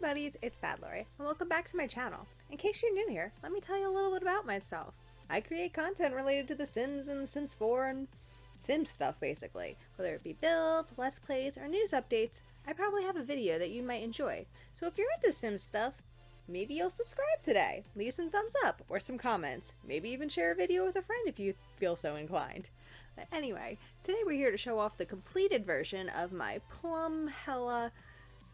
buddies, it's BADLORIE, and welcome back to my channel. In case you're new here, let me tell you a little bit about myself. I create content related to The Sims and The Sims 4 and Sims stuff basically. Whether it be builds, let's plays, or news updates, I probably have a video that you might enjoy. So if you're into Sims stuff, maybe you'll subscribe today, leave some thumbs up or some comments, maybe even share a video with a friend if you feel so inclined. But anyway, today we're here to show off the completed version of my Plumhella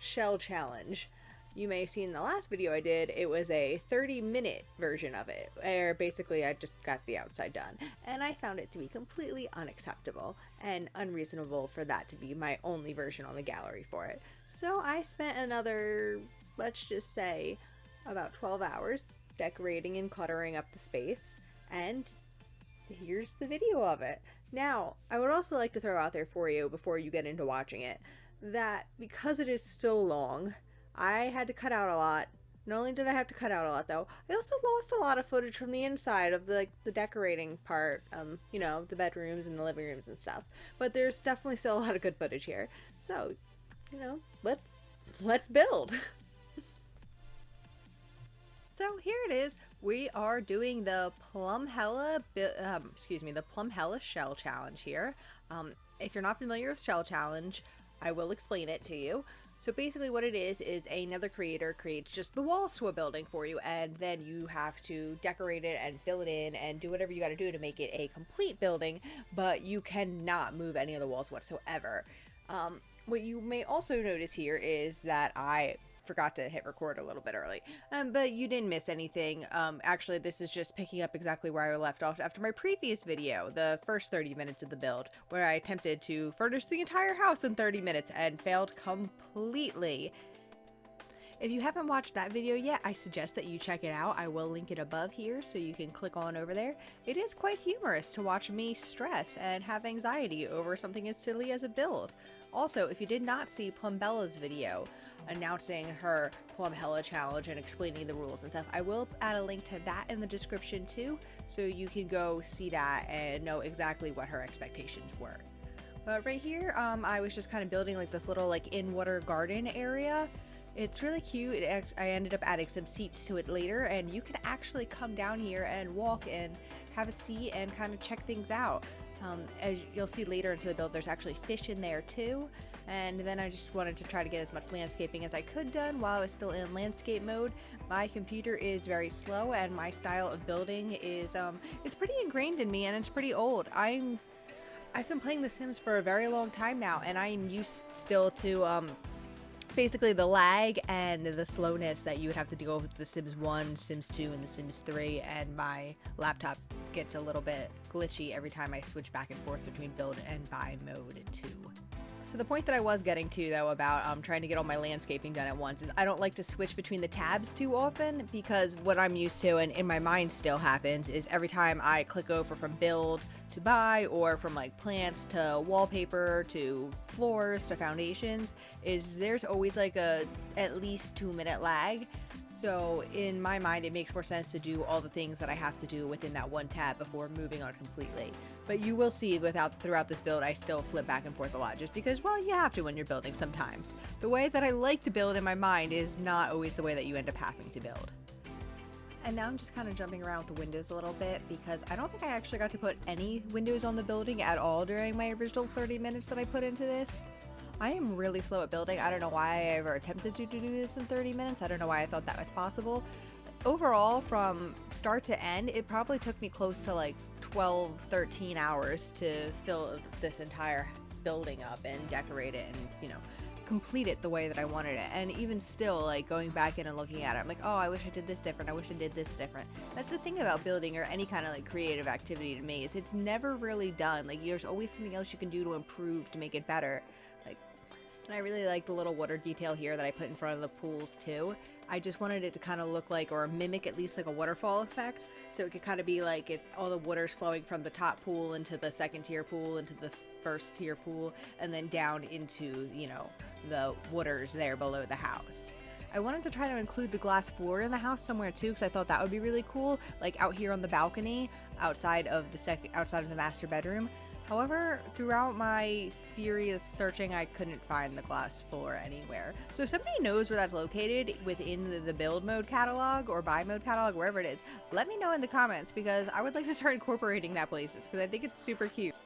shell challenge. You may have seen the last video I did, it was a 30-minute version of it, where basically I just got the outside done, and I found it to be completely unacceptable and unreasonable for that to be my only version on the gallery for it. So I spent another, let's just say, about 12 hours decorating and cluttering up the space, and here's the video of it. Now, I would also like to throw out there for you, before you get into watching it, that because it is so long, I had to cut out a lot. Not only did I have to cut out a lot though, I also lost a lot of footage from the inside of the decorating part, you know, the bedrooms and the living rooms and stuff. But there's definitely still a lot of good footage here. So, you know, let's build. So here it is. We are doing the Plumhella, the Plumhella shell challenge here. If you're not familiar with shell challenge, I will explain it to you. So basically what it is another creator creates just the walls to a building for you, and then you have to decorate it and fill it in and do whatever you got to do to make it a complete building, but you cannot move any of the walls whatsoever. What you may also notice here is that I forgot to hit record a little bit early, but you didn't miss anything. Actually, this is just picking up exactly where I left off after my previous video, the first 30 minutes of the build, where I attempted to furnish the entire house in 30 minutes and failed completely. If you haven't watched that video yet, I suggest that you check it out. I will link it above here so you can click on over there. It is quite humorous to watch me stress and have anxiety over something as silly as a build. Also, if you did not see Plumbella's video announcing her Plumhella challenge and explaining the rules and stuff, I will add a link to that in the description too, so you can go see that and know exactly what her expectations were. But right here, I was just kind of building like this little like in-water garden area. It's really cute. I ended up adding some seats to it later, and you can actually come down here and walk and have a seat and kind of check things out. As you'll see later into the build, there's actually fish in there too, and then I just wanted to try to get as much landscaping as I could done while I was still in landscape mode. My computer is very slow, and my style of building is it's pretty ingrained in me, and it's pretty old. I've been playing The Sims for a very long time now, and I'm used still to basically the lag and the slowness that you would have to deal with The Sims 1, Sims 2, and The Sims 3, and my laptop gets a little bit glitchy every time I switch back and forth between build and buy mode 2. So the point that I was getting to though about trying to get all my landscaping done at once is I don't like to switch between the tabs too often, because what I'm used to and in my mind still happens is every time I click over from build to buy, or from like plants to wallpaper to floors to foundations, is there's always like a at least 2-minute lag. So in my mind, it makes more sense to do all the things that I have to do within that one tab before moving on completely. But you will see throughout this build, I still flip back and forth a lot, just because, well, you have to when you're building sometimes. The way that I like to build in my mind is not always the way that you end up having to build. And now I'm just kind of jumping around with the windows a little bit, because I don't think I actually got to put any windows on the building at all during my original 30 minutes that I put into this. I am really slow at building. I don't know why I ever attempted to do this in 30 minutes. I don't know why I thought that was possible. Overall, from start to end, it probably took me close to like 12, 13 hours to fill this entire building up and decorate it and, you know, complete it the way that I wanted it. And even still, like going back in and looking at it, I'm like, oh, I wish I did this different, I wish I did this different. That's the thing about building or any kind of like creative activity to me, is it's never really done. Like there's always something else you can do to improve, to make it better. And I really like the little water detail here that I put in front of the pools too. I just wanted it to kind of look like, or mimic at least like a waterfall effect, so it could kind of be like it's all the water's flowing from the top pool into the second tier pool, into the first tier pool, and then down into, you know, the waters there below the house. I wanted to try to include the glass floor in the house somewhere too, because I thought that would be really cool, like out here on the balcony outside of the master bedroom. However, throughout my furious searching, I couldn't find the glass floor anywhere. So if somebody knows where that's located within the build mode catalog or buy mode catalog, wherever it is, let me know in the comments, because I would like to start incorporating that places, because I think it's super cute.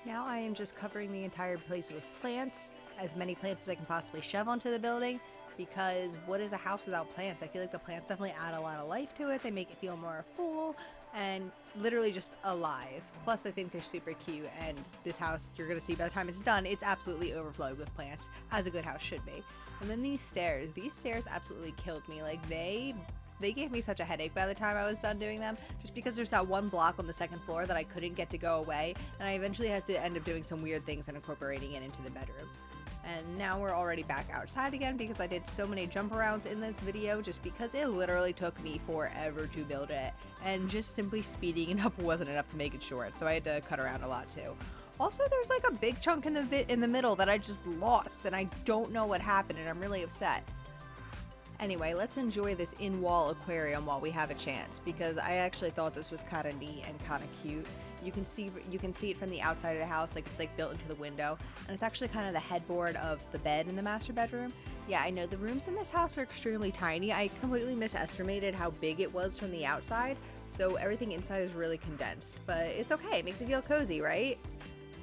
Now I am just covering the entire place with plants, as many plants as I can possibly shove onto the building, because what is a house without plants? I feel like the plants definitely add a lot of life to it. They make it feel more full and literally just alive. Plus I think they're super cute, and this house, you're gonna see by the time it's done, it's absolutely overflowed with plants, as a good house should be. And then these stairs absolutely killed me. Like they gave me such a headache by the time I was done doing them, just because there's that one block on the second floor that I couldn't get to go away, and I eventually had to end up doing some weird things and incorporating it into the bedroom. And now we're already back outside again, because I did so many jump arounds in this video, just because it literally took me forever to build it, and just simply speeding it up wasn't enough to make it short, so I had to cut around a lot too. Also, there's like a big chunk in the middle that I just lost, and I don't know what happened, and I'm really upset. Anyway, let's enjoy this in-wall aquarium while we have a chance, because I actually thought this was kind of neat and kind of cute. You can see it from the outside of the house, like it's like built into the window, and it's actually kind of the headboard of the bed in the master bedroom. Yeah, I know the rooms in this house are extremely tiny. I completely misestimated how big it was from the outside, so everything inside is really condensed, but it's okay. It makes it feel cozy, right?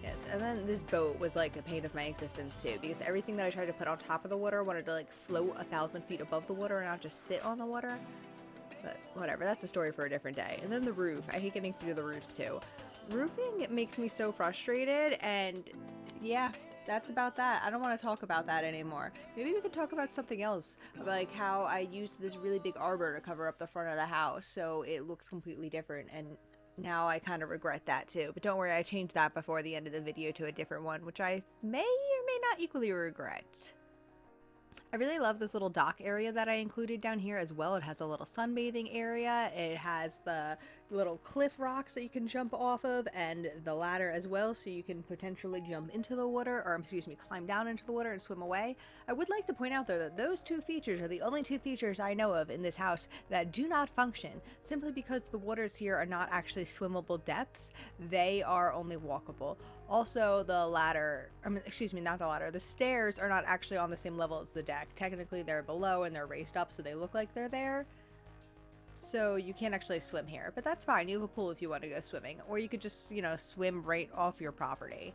Yes, and then this boat was like the pain of my existence too, because everything that I tried to put on top of the water wanted to like float 1,000 feet above the water and not just sit on the water. But whatever, that's a story for a different day. And then the roof. I hate getting through the roofs too. Roofing makes me so frustrated, and yeah, that's about that. I don't want to talk about that anymore. Maybe we could talk about something else, like how I used this really big arbor to cover up the front of the house so it looks completely different, and now I kind of regret that too. But don't worry, I changed that before the end of the video to a different one, which I may or may not equally regret. I really love this little dock area that I included down here as well. It has a little sunbathing area. It has the little cliff rocks that you can jump off of, and the ladder as well, so you can potentially jump into the water, or excuse me, climb down into the water and swim away. I would like to point out though that those two features are the only two features I know of in this house that do not function, simply because the waters here are not actually swimmable depths. They are only walkable. Also, the ladder, the stairs are not actually on the same level as the deck. Technically they're below and they're raised up, so they look like they're there. So you can't actually swim here, but that's fine. You have a pool if you want to go swimming, or you could just, swim right off your property.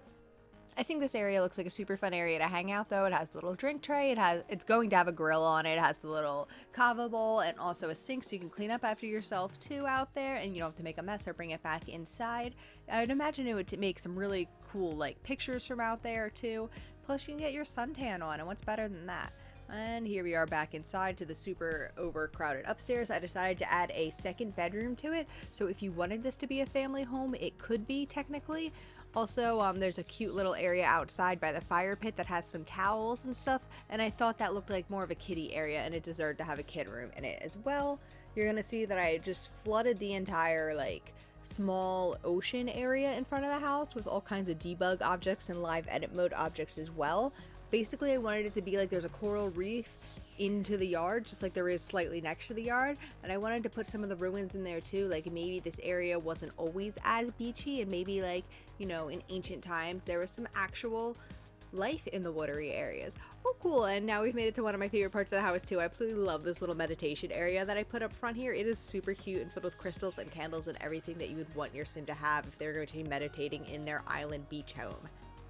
I think this area looks like a super fun area to hang out though. It has the little drink tray, it's going to have a grill on it, it has the little kava bowl and also a sink so you can clean up after yourself too out there, and you don't have to make a mess or bring it back inside. I would imagine it would make some really cool like pictures from out there too. Plus you can get your suntan on, and what's better than that? And here we are back inside to the super overcrowded upstairs. I decided to add a second bedroom to it, so if you wanted this to be a family home, it could be technically. Also, there's a cute little area outside by the fire pit that has some towels and stuff, and I thought that looked like more of a kiddie area, and it deserved to have a kid room in it as well. You're gonna see that I just flooded the entire like small ocean area in front of the house with all kinds of debug objects and live edit mode objects as well. Basically, I wanted it to be like there's a coral reef into the yard, just like there is slightly next to the yard, and I wanted to put some of the ruins in there too. Like maybe this area wasn't always as beachy, and maybe like, in ancient times there was some actual life in the watery areas. Oh cool, and now we've made it to one of my favorite parts of the house too. I absolutely love this little meditation area that I put up front here. It is super cute and filled with crystals and candles and everything that you would want your sim to have if they're going to be meditating in their island beach home.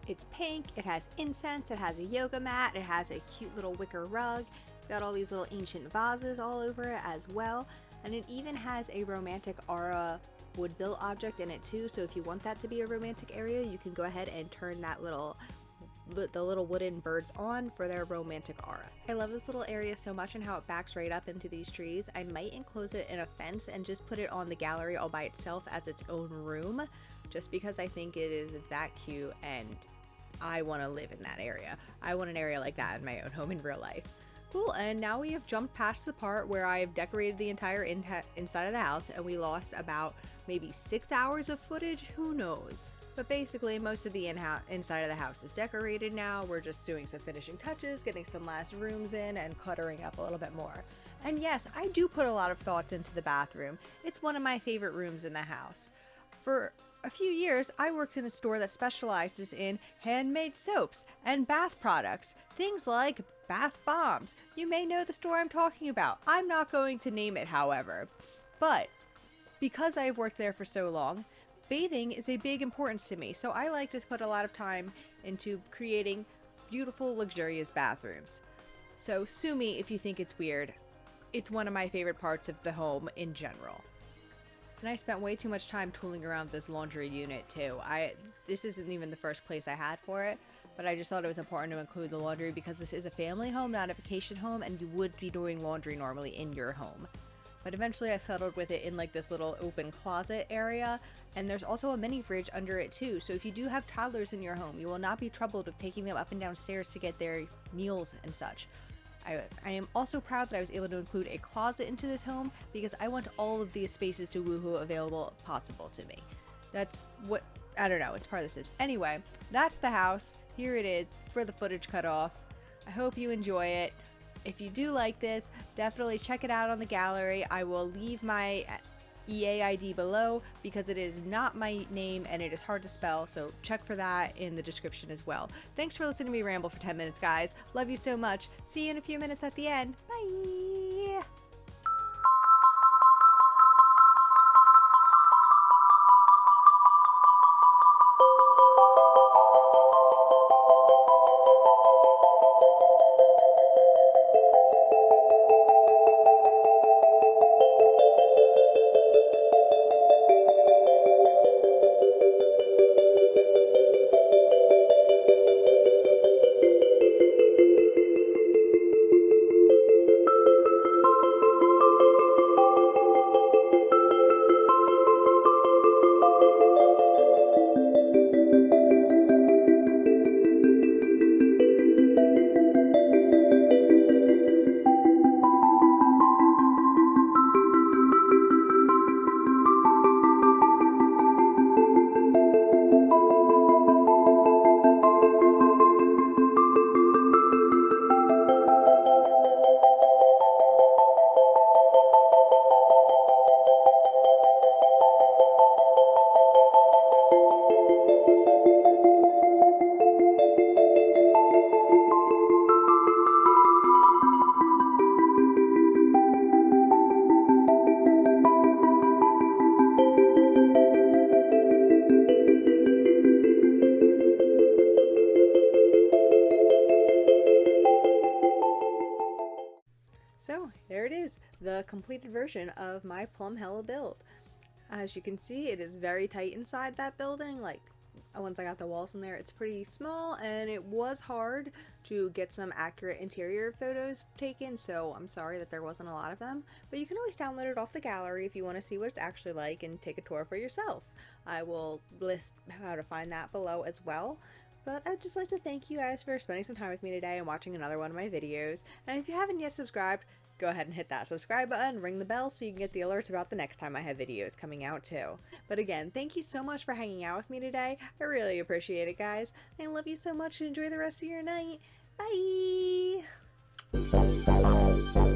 It's pink, it has incense, it has a yoga mat, it has a cute little wicker rug. It's got all these little ancient vases all over it as well, and it even has a romantic aura wood built object in it too, so if you want that to be a romantic area, you can go ahead and turn that the little wooden birds on for their romantic aura. I love this little area so much and how it backs right up into these trees. I might enclose it in a fence and just put it on the gallery all by itself as its own room, just because I think it is that cute and I want to live in that area. I want an area like that in my own home in real life. Cool, and now we have jumped past the part where I have decorated the entire inside of the house, and we lost about maybe 6 hours of footage, who knows. But basically, most of the inside of the house is decorated now. We're just doing some finishing touches, getting some last rooms in, and cluttering up a little bit more. And yes, I do put a lot of thoughts into the bathroom. It's one of my favorite rooms in the house. For a few years, I worked in a store that specializes in handmade soaps and bath products, things like bath bombs. You may know the store I'm talking about. I'm not going to name it, however. But because I've worked there for so long, bathing is a big importance to me, so I like to put a lot of time into creating beautiful, luxurious bathrooms. So sue me if you think it's weird. It's one of my favorite parts of the home in general. And I spent way too much time tooling around this laundry unit too. This isn't even the first place I had for it, but I just thought it was important to include the laundry because this is a family home, not a vacation home, and you would be doing laundry normally in your home. But eventually I settled with it in like this little open closet area, and there's also a mini fridge under it too, so if you do have toddlers in your home, you will not be troubled with taking them up and down stairs to get their meals and such. I am also proud that I was able to include a closet into this home because I want all of the spaces to woohoo available possible to me. That's what, I don't know, it's part of the Sims. Anyway, that's the house. Here it is for the footage cut off. I hope you enjoy it. If you do like this, definitely check it out on the gallery. I will leave my EA ID below because it is not my name and it is hard to spell, so check for that in the description as well. Thanks for listening to me ramble for 10 minutes, guys. Love you so much. See you in a few minutes at the end. Bye! So there it is, the completed version of my Plumhella build. As you can see, it is very tight inside that building. Like, once I got the walls in there, it's pretty small, and it was hard to get some accurate interior photos taken, so I'm sorry that there wasn't a lot of them. But you can always download it off the gallery if you want to see what it's actually like and take a tour for yourself. I will list how to find that below as well. But I'd just like to thank you guys for spending some time with me today and watching another one of my videos. And if you haven't yet subscribed, go ahead and hit that subscribe button, ring the bell so you can get the alerts about the next time I have videos coming out too. But again, thank you so much for hanging out with me today. I really appreciate it, guys. I love you so much and enjoy the rest of your night. Bye!